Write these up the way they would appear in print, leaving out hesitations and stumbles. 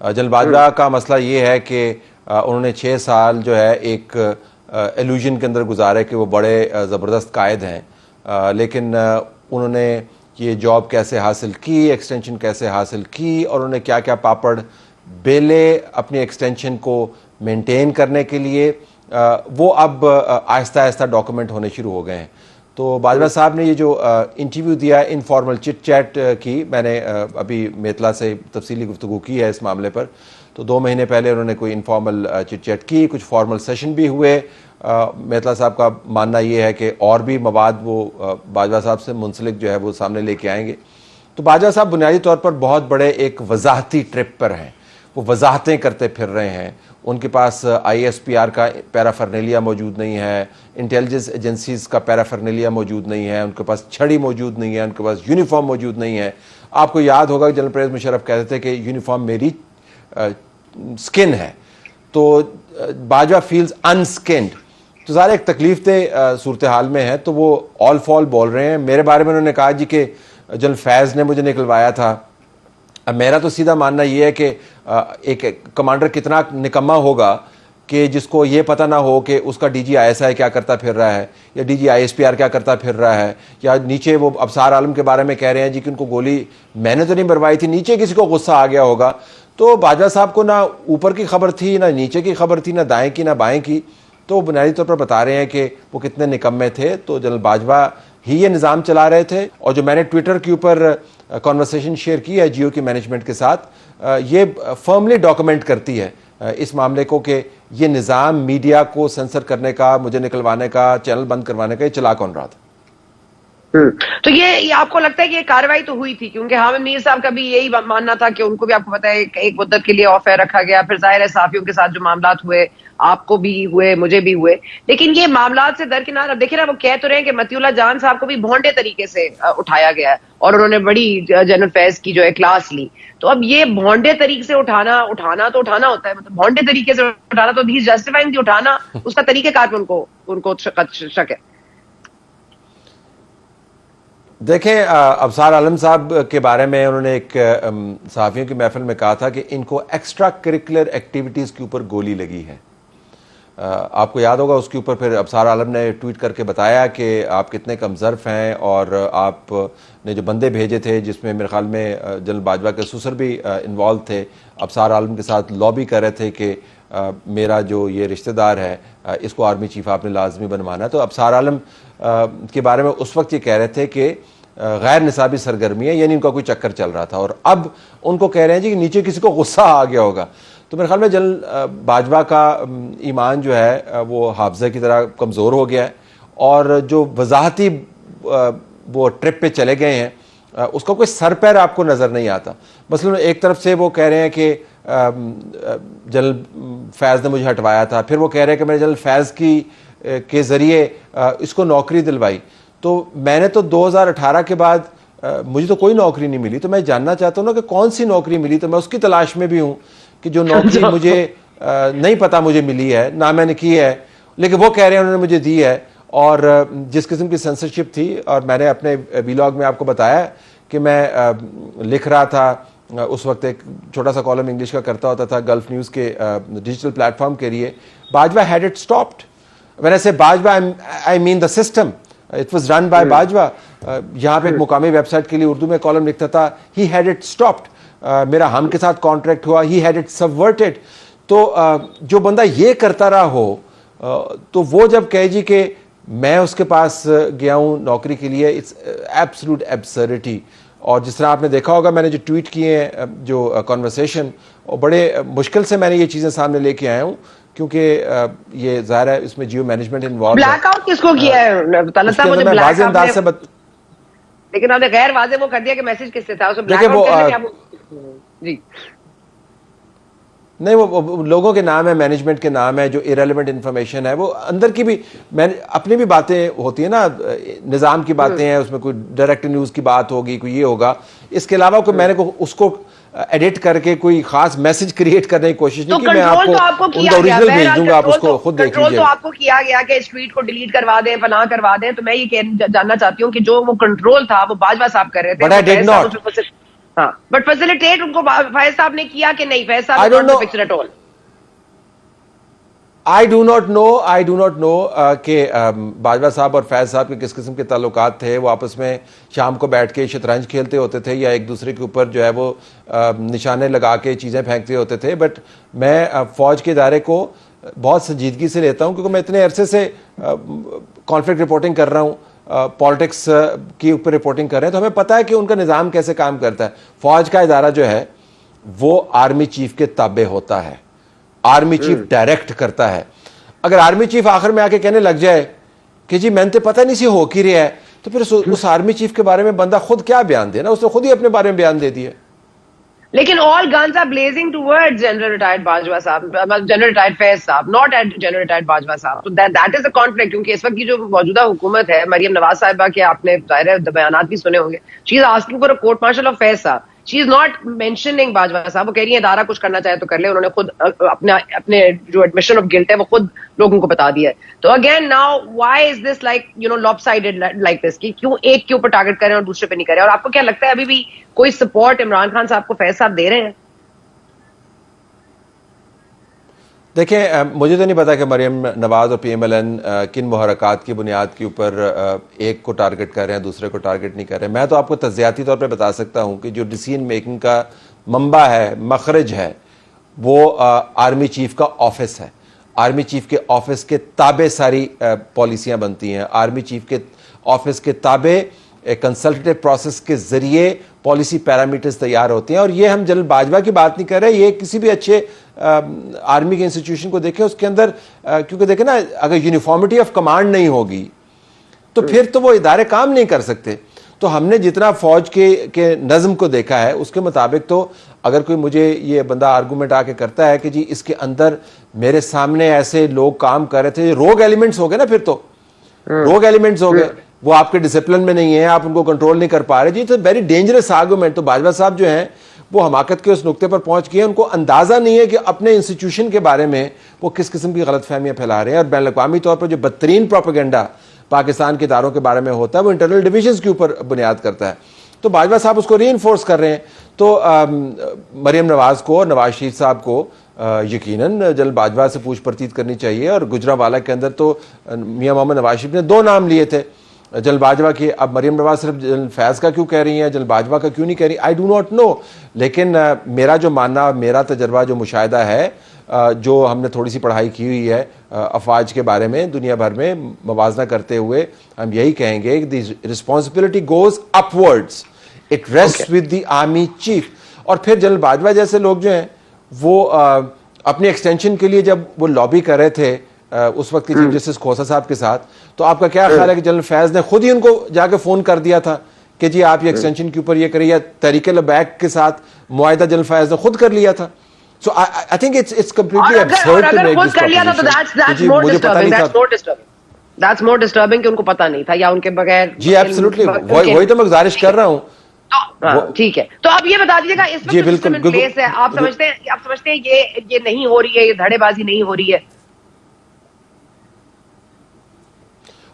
General Bajwa کا مسئلہ یہ ہے کہ انہوں نے 6 سال جو ہے ایک ایلوژن کے اندر گزارے کہ وہ بڑے زبردست قائد ہیں، لیکن انہوں نے یہ جاب کیسے حاصل کی، ایکسٹینشن کیسے حاصل کی، اور انہوں نے کیا کیا پاپڑ بیلے اپنی ایکسٹینشن کو مینٹین کرنے کے لیے، وہ اب آہستہ آہستہ ڈاکومنٹ ہونے شروع ہو گئے ہیں. تو باجوہ صاحب نے یہ جو انٹرویو دیا انفارمل چٹ چیٹ کی، میں نے ابھی میتلا سے تفصیلی گفتگو کی ہے اس معاملے پر، تو 2 مہینے پہلے انہوں نے کوئی انفارمل چٹ چیٹ کی، کچھ فارمل سیشن بھی ہوئے. میتلا صاحب کا ماننا یہ ہے کہ اور بھی مواد وہ باجوہ صاحب سے منسلک جو ہے وہ سامنے لے کے آئیں گے. تو باجوہ صاحب بنیادی طور پر بہت بڑے ایک وضاحتی ٹرپ پر ہیں، وہ وضاحتیں کرتے پھر رہے ہیں. ان کے پاس ISPR کا پیرافرنیلیا موجود نہیں ہے، انٹیلیجنس ایجنسیز کا پیرافرنیلیا موجود نہیں ہے، ان کے پاس چھڑی موجود نہیں ہے، ان کے پاس یونیفارم موجود نہیں ہے. آپ کو یاد ہوگا جنرل پرویز مشرف کہتے تھے کہ یونیفارم میری سکن ہے، تو باجوہ فیلز انسکنڈ. تو ظاہر ایک تکلیف دہ صورتحال میں ہے، تو وہ آل فال بول رہے ہیں. میرے بارے میں انہوں نے کہا جی کہ جنرل فیض نے مجھے نکلوایا تھا. اب میرا تو سیدھا ماننا یہ ہے کہ ایک کمانڈر کتنا نکما ہوگا کہ جس کو یہ پتہ نہ ہو کہ اس کا DG ISI کیا کرتا پھر رہا ہے، یا DG ISPR کیا کرتا پھر رہا ہے، یا نیچے وہ ابصار عالم کے بارے میں کہہ رہے ہیں جی کہ ان کو گولی میں نے تو نہیں مروائی تھی، نیچے کسی کو غصہ آ گیا ہوگا. تو باجوہ صاحب کو نہ اوپر کی خبر تھی، نہ نیچے کی خبر تھی، نہ دائیں کی نہ بائیں کی. تو بنیادی طور پر بتا رہے ہیں کہ وہ کتنے نکمے تھے. تو جنرل باجوہ ہی یہ نظام چلا رہے تھے. اور جو میں نے ٹویٹر کے اوپر کانورسیشن شیئر کی ہے جیو کی مینجمنٹ کے ساتھ، یہ فرملی ڈاکومنٹ کرتی ہے اس معاملے کو کہ یہ نظام میڈیا کو سینسر کرنے کا، مجھے نکلوانے کا، چینل بند کروانے کا یہ چلا کون رہا تھا. تو یہ آپ کو لگتا ہے کہ یہ کارروائی تو ہوئی تھی؟ کیونکہ حامد میر صاحب کا بھی یہی ماننا تھا کہ ان کو بھی آپ کو پتا ہے ایک مدت کے لیے آف ایئر رکھا گیا. پھر ظاہر ہے صحافیوں کے ساتھ جو معاملات ہوئے، آپ کو بھی ہوئے، مجھے بھی ہوئے، لیکن یہ معاملات سے درکنار اب دیکھیں نا، وہ کہہ تو رہے ہیں کہ مطیع اللہ جان صاحب کو بھی بھونڈے طریقے سے اٹھایا گیا ہے اور انہوں نے بڑی جنرل فیض کی جو ہے کلاس لی. تو اب یہ بھونڈے طریقے سے اٹھانا تو اٹھانا ہوتا ہے، مطلب بھونڈے طریقے سے اٹھانا تو ہی جسٹیفائنگ دی اٹھانا، اس کا طریقہ کار پہ ان کو شک ہے. دیکھیں ابصار عالم صاحب کے بارے میں انہوں نے ایک صحافیوں کی محفل میں کہا تھا کہ ان کو ایکسٹرا کریکولر ایکٹیویٹیز کے اوپر گولی لگی ہے. آپ کو یاد ہوگا اس کے اوپر پھر ابصار عالم نے ٹویٹ کر کے بتایا کہ آپ کتنے کم ظرف ہیں، اور آپ نے جو بندے بھیجے تھے جس میں میرے خیال میں جنرل باجوہ کے سسر بھی انوالو تھے، ابصار عالم کے ساتھ لابی کر رہے تھے کہ میرا جو یہ رشتہ دار ہے اس کو آرمی چیف آپ نے لازمی بنوانا ہے. تو ابصار عالم کے بارے میں اس وقت یہ کہہ رہے تھے کہ غیر نصابی سرگرمی ہے، یعنی ان کا کوئی چکر چل رہا تھا. اور اب ان کو کہہ رہے ہیں جی کہ نیچے کسی کو غصہ آ گیا ہوگا. تو میرے خیال میں جنرل باجوہ کا ایمان جو ہے وہ حافظہ کی طرح کمزور ہو گیا ہے، اور جو وضاحتی وہ ٹرپ پہ چلے گئے ہیں اس کا کوئی سر پیر آپ کو نظر نہیں آتا. مثلا ایک طرف سے وہ کہہ رہے ہیں کہ جنرل فیض نے مجھے ہٹوایا تھا، پھر وہ کہہ رہے ہیں کہ میں نے جنرل فیض کے ذریعے اس کو نوکری دلوائی. تو میں نے تو 2018 کے بعد مجھے تو کوئی نوکری نہیں ملی. تو میں جاننا چاہتا ہوں نا کہ کون سی نوکری ملی. تو میں اس کی تلاش میں بھی ہوں کہ جو نوکری مجھے نہیں پتا مجھے ملی ہے، نہ میں نے کی ہے، لیکن وہ کہہ رہے ہیں انہوں نے مجھے دی ہے. اور جس قسم کی سینسرشپ تھی، اور میں نے اپنے ویلاگ میں آپ کو بتایا کہ میں لکھ رہا تھا اس وقت، ایک چھوٹا سا کالم انگلش کا کرتا ہوتا تھا گلف نیوز کے ڈیجیٹل پلیٹ فارم کے لیے. Bajwa had it stopped. when I say Bajwa I mean the system. It was run by Bajwa. یہاں پہ ایک مقامی ویب سائٹ کے لیے اردو میں کالم لکھتا تھا he had it stopped. میرا ہم کے ساتھ کانٹریکٹ ہوا he had it subverted. تو جو بندہ یہ کرتا رہا ہو تو وہ جب کہے جی کہ میں اس کے پاس گیا ہوں نوکری کے لیے، اٹس ایبسلوٹ ایبسرڈٹی. اور جس طرح آپ نے دیکھا ہوگا میں نے جو ٹویٹ کیے ہیں جو کانورسیشن، اور بڑے مشکل سے میں نے یہ چیزیں سامنے لے کے آیا ہوں کیونکہ یہ ظاہر ہے اس میں جیو مینجمنٹ انوالو ہے. بلیک آؤٹ کس کو کیا ہے؟ اس کے اندر میں واضح انداز سے لیکن آپ نے غیر واضح وہ کر دیا کہ میسج کس سے تھا، اسے بلیک دیکھیں آؤٹ وہ کرنے میں جی نہیں، وہ لوگوں کے نام ہے، مینجمنٹ کے نام ہے، جو ایریلیونٹ انفارمیشن ہے وہ اندر کی بھی میں اپنی بھی باتیں ہوتی ہیں نا، نظام کی باتیں ہیں، اس میں کوئی ڈائریکٹ نیوز کی بات ہوگی، کوئی یہ ہوگا. اس کے علاوہ کوئی میں نے اس کو ایڈٹ کر کے کوئی خاص میسج کریٹ کرنے کی کوشش نہیں کی. میں آپ کو ان کا اوریجنل بھیج دوں گا، آپ اس کو خود دیکھ لیجیے. کنٹرول تو آپ کو کیا گیا کہ اس ٹویٹ کو ڈیلیٹ کروا دیں، فلاں کروا دیں. تو میں یہ جاننا چاہتی ہوں کہ جو وہ کنٹرول تھا وہ باجوہ صاحب کر رہے تھے. But I did not. ہاں بٹ فیسیلیٹیٹ ان کو فیض صاحب نے کیا کہ نہیں؟ فیض صاحب picture at all. I do not know کہ باجوہ صاحب اور فیض صاحب کے کس قسم کے تعلقات تھے. وہ آپس میں شام کو بیٹھ کے شطرنج کھیلتے ہوتے تھے یا ایک دوسرے کے اوپر جو ہے وہ نشانے لگا کے چیزیں پھینکتے ہوتے تھے. بٹ میں فوج کے ادارے کو بہت سنجیدگی سے لیتا ہوں کیونکہ میں اتنے عرصے سے کانفلکٹ رپورٹنگ کر رہا ہوں, پالیٹکس کی اوپر رپورٹنگ کر رہے ہیں, تو ہمیں پتہ ہے کہ ان کا نظام کیسے کام کرتا ہے. فوج کا ادارہ جو ہے وہ آرمی چیف کے تابع ہوتا ہے, آرمی چیف ڈائریکٹ کرتا ہے. اگر آرمی چیف آخر میں آ کے کہنے لگ جائے کہ جی میں نے پتہ نہیں سی ہو کی رہا ہے, تو پھر اس آرمی چیف کے بارے میں بندہ خود کیا بیان دے نا, اس نے خود ہی اپنے بارے میں بیان دے دیا. لیکن all guns are blazing towards General Retired Bajwa صاحب, General Retired Faiz صاحب, not at General Retired Bajwa صاحب. So that is a conflict. کیونکہ اس وقت کی جو موجودہ حکومت ہے, مریم نواز صاحبہ کے آپ نے ظاہر بیانات بھی سنے ہوں گے, she is asking for a court martial of Faiz صاحب. She is not mentioning Bajwa صاحب. وہ کہہ رہی ہیں ادارہ کچھ کرنا چاہے تو کر لے. انہوں نے خود اپنے جو ایڈمیشن آف گلٹ ہے وہ خود لوگوں کو بتا دیا ہے. تو again now why is this like lopsided like this, کہ کیوں ایک کے اوپر ٹارگٹ کریں اور دوسرے پہ نہیں کریں؟ اور آپ کو کیا لگتا ہے ابھی بھی کوئی سپورٹ عمران خان صاحب کو فیض صاحب دے رہے ہیں؟ دیکھیں مجھے تو نہیں پتا کہ مریم نواز اور پی ایم ایل این کن محرکات کی بنیاد کے اوپر ایک کو ٹارگٹ کر رہے ہیں دوسرے کو ٹارگٹ نہیں کر رہے ہیں. میں تو آپ کو تجزیاتی طور پہ بتا سکتا ہوں کہ جو ڈیسیژن میکنگ کا منبع ہے, مخرج ہے, وہ آرمی چیف کا آفس ہے. آرمی چیف کے آفس کے تابع ساری پالیسیاں بنتی ہیں. آرمی چیف کے آفس کے تابع کنسلٹیو پروسیس کے ذریعے پالیسی پیرامیٹرز تیار ہوتے ہیں. اور یہ ہم جنرل باجوہ کی بات نہیں کر رہے, یہ کسی بھی اچھے آرمی کے انسٹیٹیوشن کو دیکھیں, اس کے اندر کیونکہ دیکھیں نا, اگر یونیفارمٹی آف کمانڈ نہیں ہوگی تو پھر تو وہ ادارے کام نہیں کر سکتے. تو ہم نے جتنا فوج کے نظم کو دیکھا ہے اس کے مطابق, تو اگر کوئی مجھے یہ بندہ آرگومنٹ آ کے کرتا ہے کہ جی اس کے اندر میرے سامنے ایسے لوگ کام کر رہے تھے, روگ ایلیمنٹس ہو گئے نا, پھر تو روگ ایلیمنٹس ہو گئے, وہ آپ کے ڈسپلن میں نہیں ہیں, آپ ان کو کنٹرول نہیں کر پا رہے, جی تو ویری ڈینجرس آرگومنٹ. تو باجوہ صاحب جو ہیں وہ حماقت کے اس نقطے پر پہنچ گئے ہیں, ان کو اندازہ نہیں ہے کہ اپنے انسٹیٹیوشن کے بارے میں وہ کس قسم کی غلط فہمیاں پھیلا رہے ہیں. اور بین الاقوامی طور پر جو بدترین پروپیگنڈا پاکستان کے اداروں کے بارے میں ہوتا ہے وہ انٹرنل ڈویژنز کے اوپر بنیاد کرتا ہے. تو باجوہ صاحب اس کو ری انفورس کر رہے ہیں. تو مریم نواز کو اور نواز شریف صاحب کو یقیناً جنرل باجوہ سے پوچھ پرچیت کرنی چاہیے. اور گجرانوالہ کے اندر تو میاں محمد نواز شریف نے 2 نام لیے تھے جنرل باجوہ کے. اب مریم نواز صرف جنرل فیض کا کیوں کہہ رہی ہیں, جنرل باجوہ کا کیوں نہیں کہہ رہی, آئی ڈو ناٹ نو. لیکن میرا جو ماننا, میرا تجربہ, جو مشاہدہ ہے, جو ہم نے تھوڑی سی پڑھائی کی ہوئی ہے افواج کے بارے میں دنیا بھر میں موازنہ کرتے ہوئے, ہم یہی کہیں گے کہ the responsibility goes up words, it rest with the army chief. اور پھر جنرل باجوہ جیسے لوگ جو ہیں وہ اپنی ایکسٹینشن کے لیے جب وہ لابی کر رہے تھے اس وقت کے چیف جسٹس کھوسا صاحب کے ساتھ, تو آپ کا کیا خیال ہے کہ جنرل فیض نے خود ہی ان کو جا کے فون کر دیا تھا کہ جی آپ یہ ایکسٹینشن کے اوپر یہ کریے, یا تحریک لبیک کے ساتھ معاہدہ جنرل فیض نے خود کر لیا تھا؟ So I think it's completely absurd to make this proposition. مجھے پتہ نہیں تھا. That's more disturbing کہ ان کو پتہ نہیں تھا یا ان کے بغیر. جی absolutely, وہی تو میں گزارش کر رہا ہوں. ٹھیک ہے, تو آپ یہ بتا دیجیے گا اس وقت سسٹم ان پلیس ہے, آپ سمجھتے ہیں یہ نہیں ہو رہی ہے, یہ دھڑے بازی نہیں ہو رہی ہے؟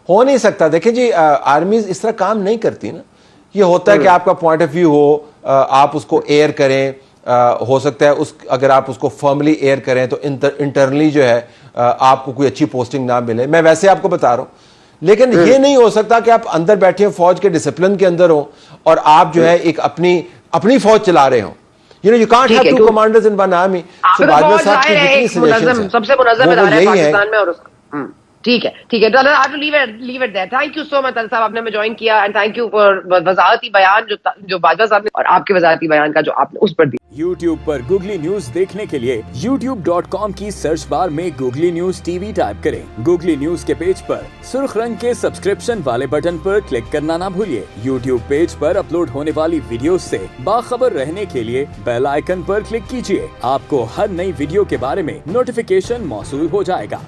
ہو نہیں سکتا. دیکھیں جی آرمیز اس طرح کام نہیں کرتی نا. یہ ہوتا ہے کہ آپ کا پوائنٹ آف ویو ہو, آپ اس کو ایئر کریں, ہو سکتا ہے اگر آپ اس کو فرملی ایئر کریں تو انٹرنلی جو ہے آپ کو کوئی اچھی پوسٹنگ نہ ملے. میں ویسے آپ کو بتا رہا ہوں, لیکن یہ نہیں ہو سکتا کہ آپ اندر بیٹھے فوج کے ڈسپلن کے اندر ہوں اور آپ جو ہے ایک اپنی فوج چلا رہے ہوں. You can't have 2 commanders in one army. So Bajwa صاحب کی جتنی سجیشنز ہیں سب سے منظم ادارہ ہے پاکستان میں. اور ٹھیک ہے تو I have to leave it there. Thank you so much صاحب, آپ نے ہمیں جوائن کیا, and thank you for وضاحتی بیان جو باجوہ صاحب نے, اور آپ کے وضاحتی بیان کا جو آپ نے اس پر دی. YouTube پر گوگلی نیوز دیکھنے کے لیے youtube.com کی سرچ بار میں googly news T V type کریں. گوگلی نیوز کے پیج پر سرخ رنگ کے سبسکرپشن والے بٹن پر کلک کرنا نہ بھولیے. YouTube پیج پر اپلوڈ ہونے والی ویڈیوز سے باخبر رہنے کے لیے بیل آئیکن پر کلک کیجیے. آپ کو ہر نئی ویڈیو کے بارے میں نوٹیفیکیشن موصول ہو جائے گا.